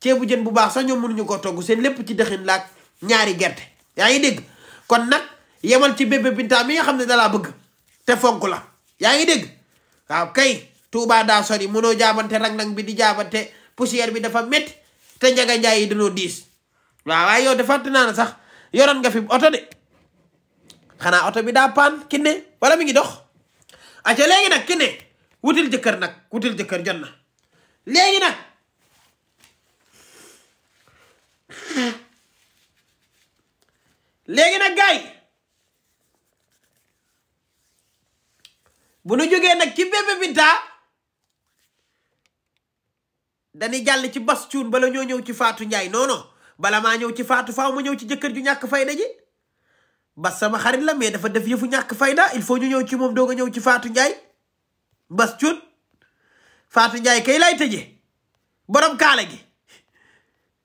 ceebu jën bu baax sax ñoom mënuñu ko togg seen lépp ci dëxin laak ñaari gerte yaa ngi dégg kon nag yemal ci bébé Binta mi nga xam ne dalaa bëgg te fonk la yaa ngi dégg waaw kay Touba daa sori mënoo jaabante rang-rang bi di jaabante poussière bi dafa métti te njaga njaay yi dañoo diis waaw waaye yow defante naa ne sax yoroon nga fi oto de xanaa oto bi daa paan Kiné wala mi ngi dox aca léegi nag Kiné wutil jëkkër nag wutil jëkkër jot na léegi nag gaay bu nu jógee nag ci bébé Binta dañuy jàll ci bas cuun bala ñoo ñëw ci Fatou Ndiaye non non bala maa ñëw ci Fatou faaw ma ñëw ci jëkkër ju ñàkk fayda ji bas sama xarit la mais dafa def yëfu ñàkk fayda il faut ñu ñëw ci moom doog a ñëw ci Fatou Ndiaye bas cuun Fatou Ndiaye kay lay tëjee borom kaala gi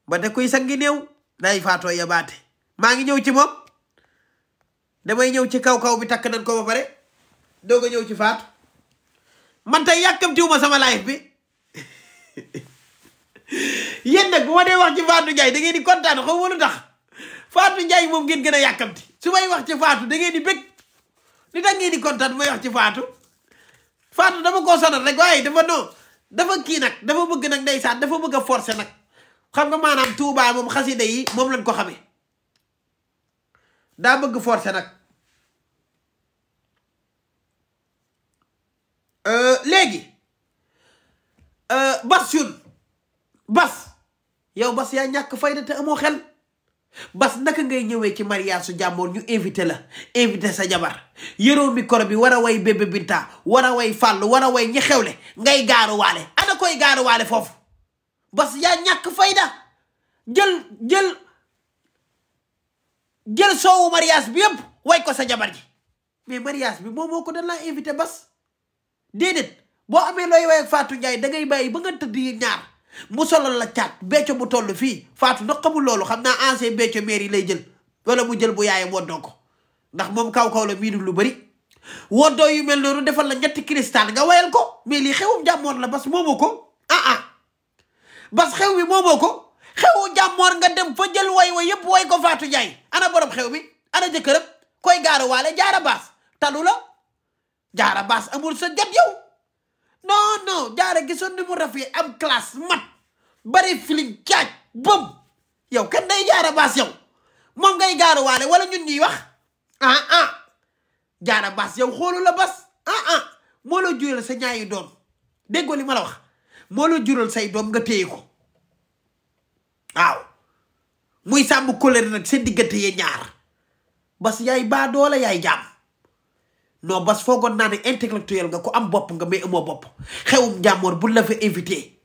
ba te kuy sangi néew day faatoo yabaate maa ngi ñëw ci moom damay ñëw ci kaw bi takk nañ ko ba pare doog a ñëw ci Fatou man tey yàkkamtiwuma sama live bi yéen nag bu ma dee wax ci Fatou Ndiaye da ngeen di kontaan xaw ma lu tax Fatou Ndiaye moom ngeen gën a yàkkamti su may wax ci Fatou da ngeen di bëgg li tax ngeen di kontaan may wax ci Fatou dama koo sonal rek waaye dafa kii nag dafa bëgg nag ndeysaan dafa bëgg a forcer nag xam nga maanaam Touba moom xasida yi moom lañ ko xamee daa bëgg forcer nag léegi bas yun bas yow bas yaa ñàkk fayda te amoo xel bas naka ngay ñëwee ci mariage su jàmmoor ñu invité sa jabar yëroo micro bi war a way bébé Binta war a way fàll war a way ñi xewle ngay gaaruwaale ana koy gaaruwaale foofu bas yaa ñàkk fayda jël soowu mariage bi yëpp way ko sa jabar ji mais mariage bi moo ko dañ laa invité bas déedéet boo amee looy way ak Fatou Ndiaye da ngay bàyyi ba nga tëdd yi ñaar mu solal la caat becco bu toll fii Fatou ndax xamul loolu xam naa ancien becco maire yi lay jël wala mu jël bu yaayam woddoo ko ndax moom kaw la miinul lu bari woddoo yu mel noonu defal la ñetti cristal nga wayal ko mais lii xewum jàmmoor la bas moomoo ko bas xew bi moomoo ko xewu jàmmoor nga dem fa jël way yëpp way ko Fatou Ndiaye ana borom xew bi ana jëkkëram koy gaaruwaale jaara baas talu la jaara baas amul sa jot yow non jaara gisoon ni mu rafet am classe mat bari filim caaj bëm yow kan day jaara baas yow moom ngay gaaruwaale wala ñun ñuy wax jaara baas yow xoolu la bas moo la jural sa ñaayi doom déggoo li ma la wax moo la jural say doom nga téye ko waaw muy sàmm colère nag seen diggante yee ñaar bas yaay baa doola yaay jaam non bas foogoon naa ne intellectuel nga ko am bopp nga mais amoo bopp xewum jàmmoor bu la fa invité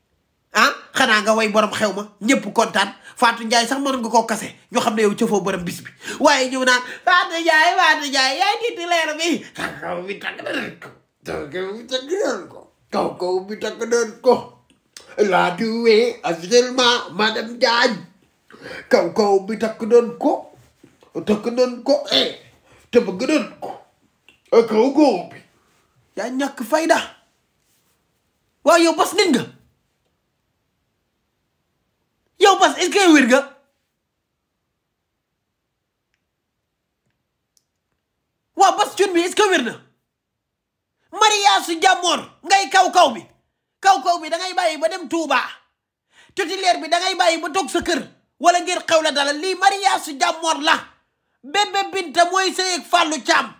xanaa nga way borom xew ma ñëpp kontaan Fatou Ndiaye sax mën nga koo kase ñoo xam ne yow cëfoo borom bis bi waaye ñëw naan Fatou Ndiaye yaay tiiti leer bi kaw bi takk doon ko la duwee officiellement madame Diagne kaw bi takk doon ko te bëgg doon ko kaw góor bi yaa ñàkk fayda waaw yow bas nit nga yow bas est-ce que wér nga waaw bas cun bi est-ce que wér na mariage su jàmmoor ngay kaw bi da ngay bàyyi ba dem Touba tutileer bi da ngay bàyyi ba toog sa kër wala ngir xew la dala lii mariage su jàmmoor la bébé Binta mooy sëy ak Fallou Thiam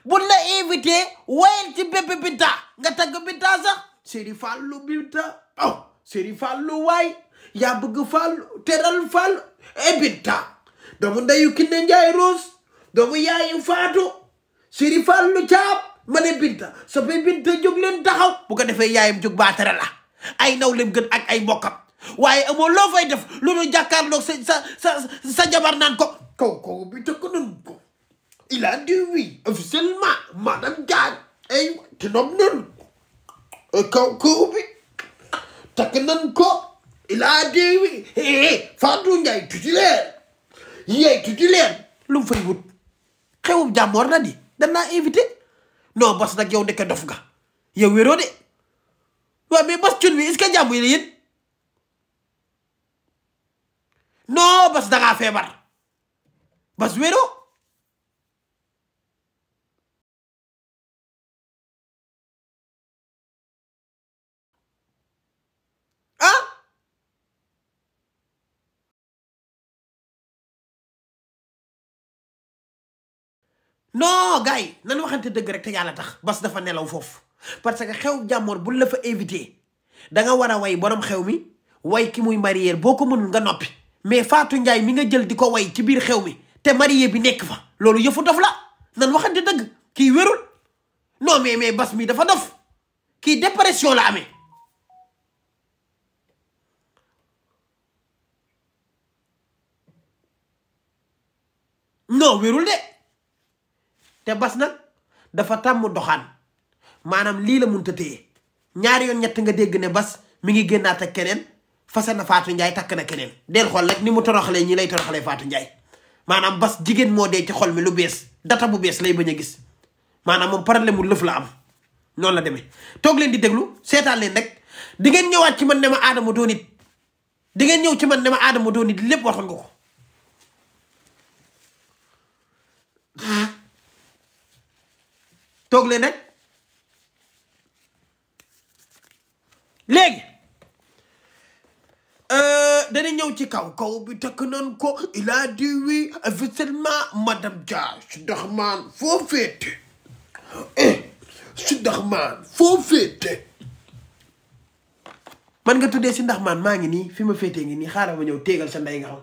bu la invité wayel ci bébé Binta nga tagg Binta sax Seri Fallou Binta Seri Fallou waay yaa bëgg Fallou teral Fallou Binta doomu ndeyu Kiné Ndiaye Rose doomu yaayu Fatou Seri Fallou Thiam ma ne Binta sa bay Binta jóg leen taxaw bu ko defee yaayam jóg baatara la ay naw lem gën ak ay mbokkam waaye amoo loo fay def loolu jàkkaarloog sa jabar naan ko kaw bi takk nan ko il a dit oui officiellement madame Diagne ay te noom nan kaw bi takk nan ko il a dit oui Fatou Ndiaye titulaire lu mu fay wut xewum jàmmoor la di danaa invité non bas nag yow ndeke dof nga yow wéroo de waaw mais bas cun bi est-ce que jàmm yi la yéen non bas dangaa feebar bas wéro ah non gars yi nan waxante dëgg rek te yàlla tax bas dafa nelaw foofu parce que xew jàmmoor bu la fa invité da nga war a way borom xew mi way ki muy marié boo ko mënul nga noppi mais Fatou Ndiaye mi nga jël di ko way ci biir xew mi te marié bi nekk fa loolu yëfu dof la nan waxante dëgg kii wérul non mais bas mi dafa dof kii dépression la amee non wérul de te bas nag dafa tàmm doxaan maanaam lii la munta téye ñaari yoon ñett nga dégg ne bas mi ngi génnaat ak keneen fase na Fatou Ndiaye takk na keneen del xool rek ni mu toroxalee ñi lay toroxalee Fatou Ndiaye maanaam bas jigéen moo dee ci xol mi lu bees data bu bees lay bañ a gis maanaam moom problème mu lëf la am noonu la demee toog leen di déglu seetaan leen rek di ngeen ñëwaat ci man ne ma Adama doo nit di ngeen ñëw ci man ne ma Adama doo nit lépp waxoon nga ko toog leen rek léegi dana ñëw ci kaw bi takk nan ko il a dit oui officiellement madame Dia Soudakhman foo féete Soudakhman foo féete man nga tuddee si Soudakhman maa ngi nii fi ma féetee ngi nii xaaral ma ñëw téegal sa ndey nga xam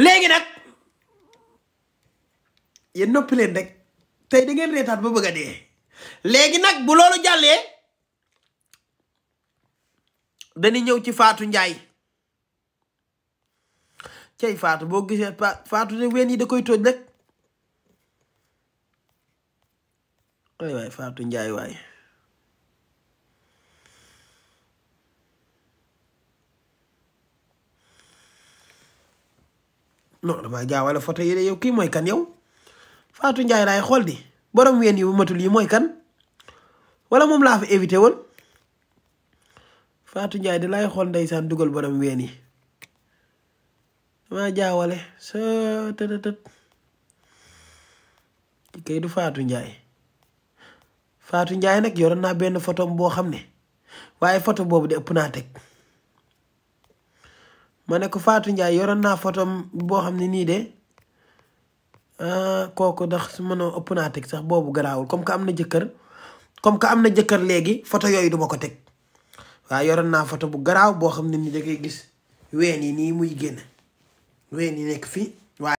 léegi nag yéen noppi leen rek tey da ngeen reetaat ba bëgg a dee léegi nag bu loolu jàllee dañu ñëw ci Fatou Ndiaye cey Fatou boo gisee Fatou de ween yi da koy tooj rek waay Fatou Ndiaye waay non damaa jaawale photo yi de yow kii mooy kan yow Fatou Ndiaye laay xool di borom ween yi bu matul yi mooy kan wala moom laa fa évité woon Fatou Ndiaye de laay xool ndeysaan dugal borom ween yi damaa jaawale sa tëtëtët ci kay du Fatou Ndiaye Fatou Ndiaye nag yoroon naa benn photo boo xam ne waaye photo boobu de ëpp naa teg ma ne ko Fatou Ndiaye yoroon naa photo boo xam ne nii de kooku ndax su mënoo ëpp naa teg sax boobu garaawul comme que am na jëkkër léegi photo yooyu duma ko teg waaye yoroon naa photo bu garaaw boo xam ne nii da ngay gis ween yi nii muy génn ween yi nekk fii